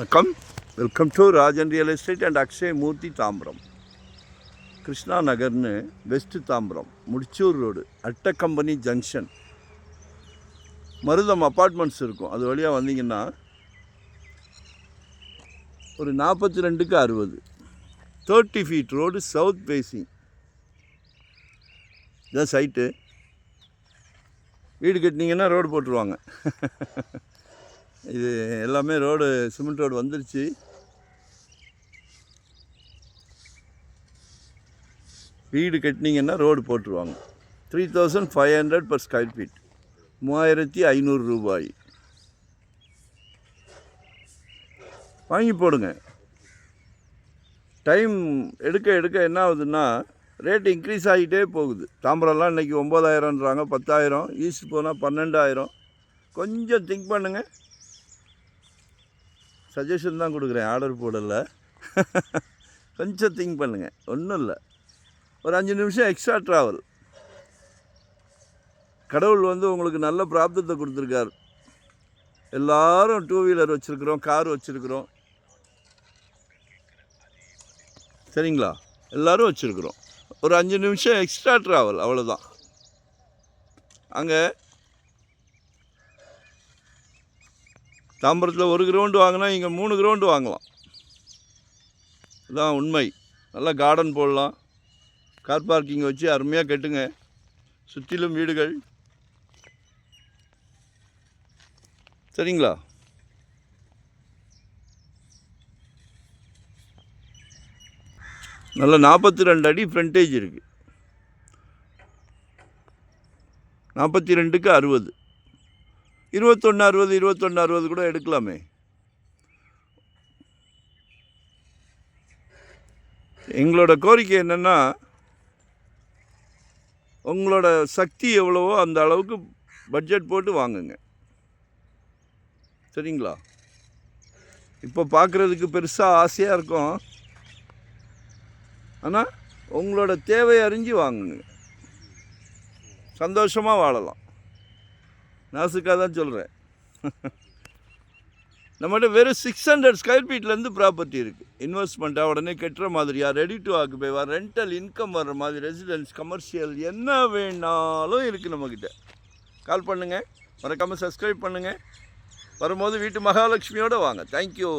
வணக்கம். Welcome to Rajan real estate and Akshay Murthy Tambaram. Krishna நகர்னு west Tambaram Mudichur road அட்ட கம்பெனி ஜங்ஷன் மருதம் அப்பார்ட்மெண்ட்ஸ் இருக்கும். அது வழியாக வந்தீங்கன்னா ஒரு 42க்கு 60 30 ஃபீட் ரோடு சவுத் ஃபேஸிங். இதான் சைட்டு. வீடு கட்டினீங்கன்னா ரோடு போட்டுருவாங்க. இது எல்லாமே ரோடு சிமெண்ட் ரோடு வந்துருச்சு. வீடு கட்டினீங்கன்னா ரோடு போட்டுருவாங்க. 3500 பர் ஸ்கொயர் ஃபீட், 3500 ரூபாய். வாங்கி போடுங்க. டைம் எடுக்க எடுக்க என்ன ஆகுதுன்னா ரேட்டு இன்க்ரீஸ் ஆகிட்டே போகுது. தாம்பரம்லாம் இன்றைக்கி 9000ன்றாங்க, 10,000. ஈஸ்ட் போனால் 12,000. கொஞ்சம் திங்க் பண்ணுங்கள். சஜஷன் தான் கொடுக்குறேன், ஆர்டர் போடலை. கொஞ்சம் திங்க் பண்ணுங்கள். ஒன்றும் இல்லை, ஒரு 5 நிமிஷம் எக்ஸ்ட்ரா ட்ராவல். கடவுள் உங்களுக்கு நல்ல பிராப்தத்தை கொடுத்துருக்கார். எல்லோரும் 2 வீலர் வச்சுருக்குறோம், கார் வச்சுருக்குறோம், சரிங்களா? எல்லோரும் வச்சுருக்குறோம். ஒரு 5 நிமிஷம் எக்ஸ்ட்ரா ட்ராவல், அவ்வளோதான். அங்கே தாம்பரத்தில் 1 கிரவுண்டு வாங்கினா இங்கே 3 கிரவுண்டு வாங்கலாம். இதுதான் உண்மை. நல்லா கார்டன் போடலாம், கார் பார்க்கிங் வச்சு அருமையாக கட்டுங்க. சுற்றிலும் வீடுகள், சரிங்களா? நல்ல 42 அடி ஃப்ரண்டேஜ் இருக்குது. 42க்கு 60, 2160, 2160 கூட எடுக்கலாமே. எங்களோட கோரிக்கை என்னென்னா, உங்களோட சக்தி எவ்வளவோ அந்த அளவுக்கு பட்ஜெட் போட்டு வாங்குங்க, சரிங்களா? இப்போ பார்க்குறதுக்கு பெருசாக ஆசையாக இருக்கும், ஆனால் உங்களோட தேவை அறிஞ்சு வாங்குங்க. சந்தோஷமாக வாழலாம். நாசுக்காக தான் சொல்கிறேன். நம்மகிட்ட வெறும் 600 ஸ்கொயர் ஃபீட்லேருந்து ப்ராப்பர்ட்டி இருக்குது. இன்வெஸ்ட்மெண்ட்டாக உடனே கட்டுற மாதிரியா, ரெடி டு ஆக்குபைவா, ரெண்டல் இன்கம் வர்ற மாதிரி, ரெசிடென்ஸ், கமர்ஷியல், என்ன வேணாலும் இருக்குது நம்மக்கிட்ட. கால் பண்ணுங்கள், மறக்காமல் சப்ஸ்கிரைப் பண்ணுங்கள். வரும்போது வீட்டு மகாலட்சுமியோடு வாங்க. தேங்க்யூ.